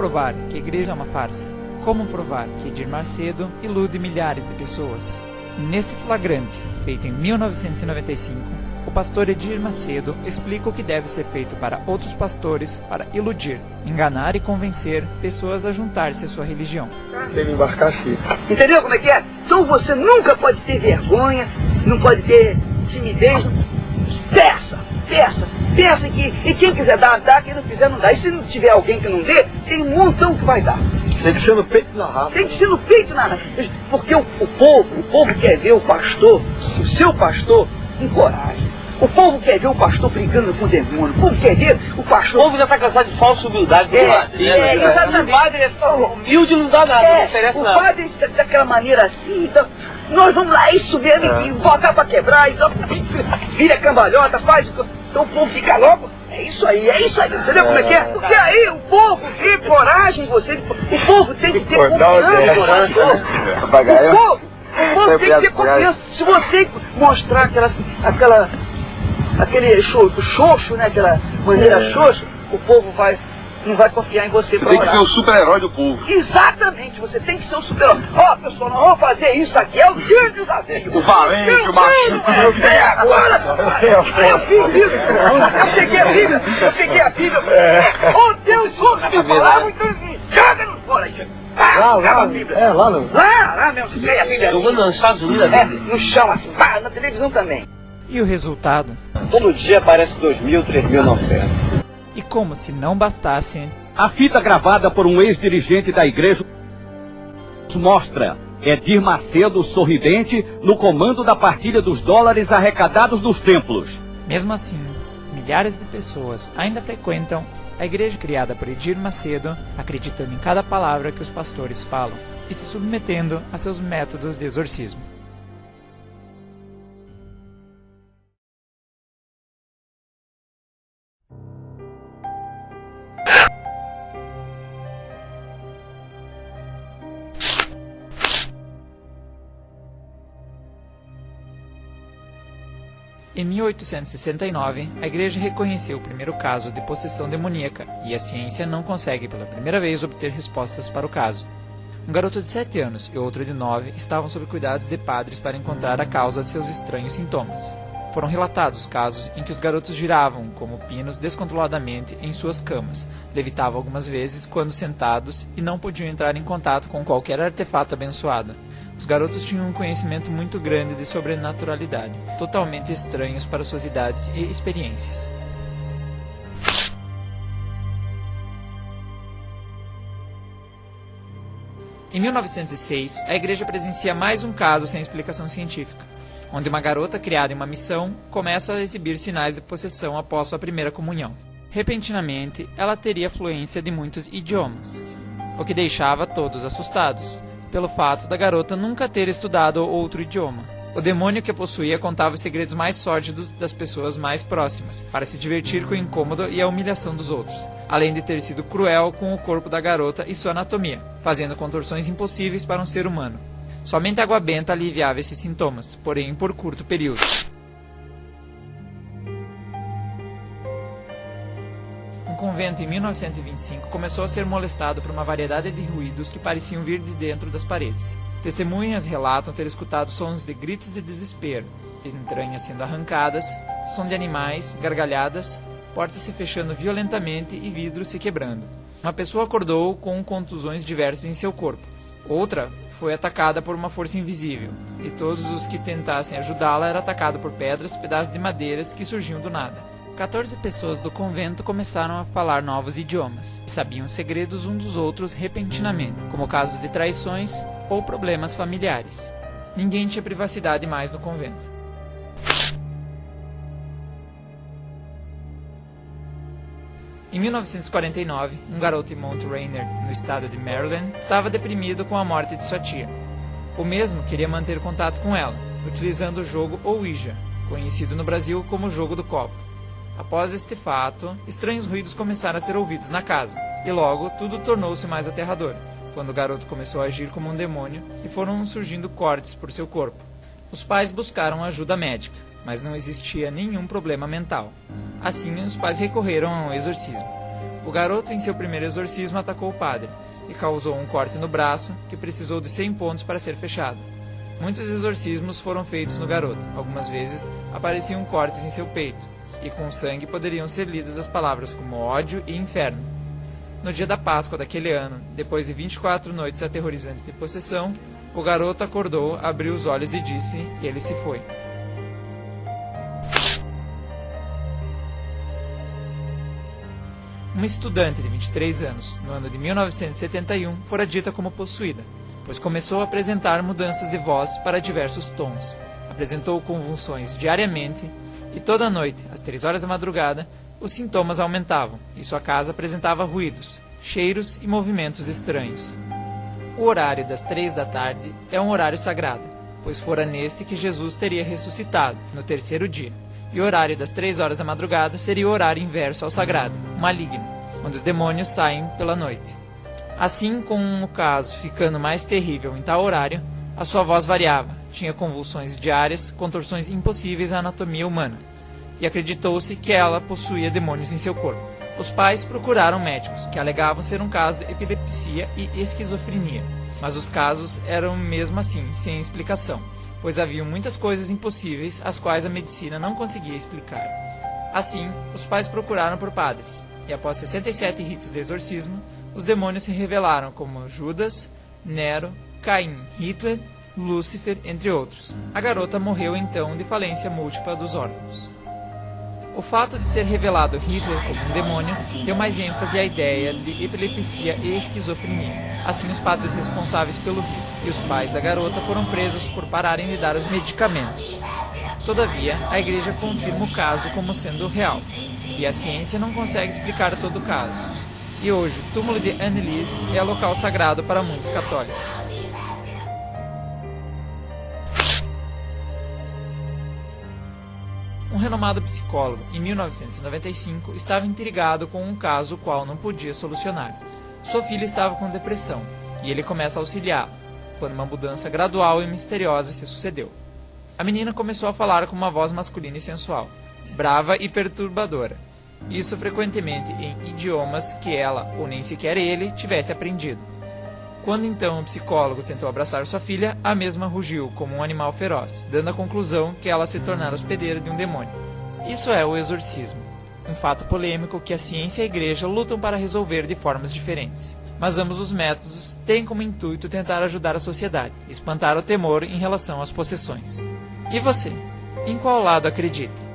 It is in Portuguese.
provar que a igreja é uma farsa? Como provar que Edir Macedo ilude milhares de pessoas? Neste flagrante, feito em 1995, o pastor Edir Macedo explica o que deve ser feito para outros pastores para iludir, enganar e convencer pessoas a juntar-se à sua religião. Tem que embarcar aqui. Entendeu como é que é? Então você nunca pode ter vergonha, não pode ter timidez. Peça e quem quiser dar, dá, quem não quiser não dá. E se não tiver alguém que não dê, tem um montão que vai dar. Tem que ser no peito e na raça. Tem que ser no peito e na raça. Porque o povo quer ver o pastor, o seu pastor, com coragem. O povo quer ver o pastor brigando com o demônio. O povo quer ver o pastor... O povo já está cansado de falsa humildade. Exatamente. O padre é humilde, não dá nada, não oferece nada. O padre daquela maneira assim, então... Nós vamos lá, isso mesmo, e botar pra quebrar, então... Vira cambalhota, faz... Então o povo fica logo... É isso aí, entendeu como é que é? Porque aí o povo vê coragem em você. O povo tem que ter confiança no pastor. O povo tem que ter confiança. Se você mostrar aquele xoxo, né? Aquela maneira xoxa, o povo não vai confiar em você. Você tem que ser o super-herói do povo. Exatamente, você tem que ser o super-herói. Ó, pessoal, nós vamos fazer isso aqui, é o grande desafio. O valente, o macho. Agora, eu fiz isso. Eu peguei a Bíblia. Oh, Deus, ouça a minha palavra, então joga no fora aí. Lá, a Bíblia. Lá mesmo, você a Bíblia. Eu vou nos Estados Unidos, no chão, assim, pá, na televisão também. E o resultado? Todo dia aparece 2.000, 3.000 na oferta. E como se não bastasse... A fita gravada por um ex-dirigente da igreja mostra Edir Macedo sorridente no comando da partilha dos dólares arrecadados dos templos. Mesmo assim, milhares de pessoas ainda frequentam a igreja criada por Edir Macedo, acreditando em cada palavra que os pastores falam e se submetendo a seus métodos de exorcismo. Em 1869, a igreja reconheceu o primeiro caso de possessão demoníaca e a ciência não consegue pela primeira vez obter respostas para o caso. Um garoto de 7 anos e outro de 9 estavam sob cuidados de padres para encontrar a causa de seus estranhos sintomas. Foram relatados casos em que os garotos giravam como pinos descontroladamente em suas camas, levitavam algumas vezes quando sentados e não podiam entrar em contato com qualquer artefato abençoado. Os garotos tinham um conhecimento muito grande de sobrenaturalidade, totalmente estranhos para suas idades e experiências. Em 1906, a igreja presencia mais um caso sem explicação científica, onde uma garota criada em uma missão começa a exibir sinais de possessão após sua primeira comunhão. Repentinamente, ela teria fluência de muitos idiomas, o que deixava todos assustados, pelo fato da garota nunca ter estudado outro idioma. O demônio que a possuía contava os segredos mais sórdidos das pessoas mais próximas, para se divertir com o incômodo e a humilhação dos outros, além de ter sido cruel com o corpo da garota e sua anatomia, fazendo contorções impossíveis para um ser humano. Somente a água benta aliviava esses sintomas, porém por curto período. Um convento em 1925 começou a ser molestado por uma variedade de ruídos que pareciam vir de dentro das paredes. Testemunhas relatam ter escutado sons de gritos de desespero, de entranhas sendo arrancadas, som de animais, gargalhadas, portas se fechando violentamente e vidros se quebrando. Uma pessoa acordou com contusões diversas em seu corpo. Outra foi atacada por uma força invisível, e todos os que tentassem ajudá-la eram atacados por pedras, pedaços de madeiras que surgiam do nada. 14 pessoas do convento começaram a falar novos idiomas, e sabiam segredos uns dos outros repentinamente, como casos de traições ou problemas familiares. Ninguém tinha privacidade mais no convento. Em 1949, um garoto em Mount Rainier, no estado de Maryland, estava deprimido com a morte de sua tia. O mesmo queria manter contato com ela, utilizando o jogo Ouija, conhecido no Brasil como o jogo do copo. Após este fato, estranhos ruídos começaram a ser ouvidos na casa, e logo tudo tornou-se mais aterrador, quando o garoto começou a agir como um demônio e foram surgindo cortes por seu corpo. Os pais buscaram ajuda médica, mas não existia nenhum problema mental. Assim, os pais recorreram ao exorcismo. O garoto, em seu primeiro exorcismo, atacou o padre e causou um corte no braço que precisou de 100 pontos para ser fechado. Muitos exorcismos foram feitos no garoto. Algumas vezes apareciam cortes em seu peito, e com sangue poderiam ser lidas as palavras como ódio e inferno. No dia da Páscoa daquele ano, depois de 24 noites aterrorizantes de possessão, o garoto acordou, abriu os olhos e disse, e ele se foi. Uma estudante de 23 anos, no ano de 1971, fora dita como possuída, pois começou a apresentar mudanças de voz para diversos tons. Apresentou convulsões diariamente e toda noite, às 3 horas da madrugada, os sintomas aumentavam e sua casa apresentava ruídos, cheiros e movimentos estranhos. O horário das 3 da tarde é um horário sagrado, pois fora neste que Jesus teria ressuscitado, no terceiro dia. E o horário das 3 horas da madrugada seria o horário inverso ao sagrado, maligno, onde os demônios saem pela noite. Assim, com o caso ficando mais terrível em tal horário, a sua voz variava, tinha convulsões diárias, contorções impossíveis à anatomia humana, e acreditou-se que ela possuía demônios em seu corpo. Os pais procuraram médicos, que alegavam ser um caso de epilepsia e esquizofrenia, mas os casos eram mesmo assim, sem explicação, pois haviam muitas coisas impossíveis as quais a medicina não conseguia explicar. Assim, os pais procuraram por padres, e após 67 ritos de exorcismo, os demônios se revelaram como Judas, Nero, Caim, Hitler, Lúcifer, entre outros. A garota morreu então de falência múltipla dos órgãos. O fato de ser revelado Hitler como um demônio deu mais ênfase à ideia de epilepsia e esquizofrenia. Assim, os padres responsáveis pelo rito e os pais da garota foram presos por pararem de dar os medicamentos. Todavia, a igreja confirma o caso como sendo real, e a ciência não consegue explicar todo o caso. E hoje, o túmulo de Anneliese é local sagrado para muitos católicos. Um renomado psicólogo, em 1995, estava intrigado com um caso o qual não podia solucionar. Sua filha estava com depressão, e ele começa a auxiliá-la, quando uma mudança gradual e misteriosa se sucedeu. A menina começou a falar com uma voz masculina e sensual, brava e perturbadora, isso frequentemente em idiomas que ela, ou nem sequer ele, tivesse aprendido. Quando então o psicólogo tentou abraçar sua filha, a mesma rugiu como um animal feroz, dando a conclusão que ela se tornara hospedeira de um demônio. Isso é o exorcismo, um fato polêmico que a ciência e a igreja lutam para resolver de formas diferentes. Mas ambos os métodos têm como intuito tentar ajudar a sociedade, espantar o temor em relação às possessões. E você? Em qual lado acredita?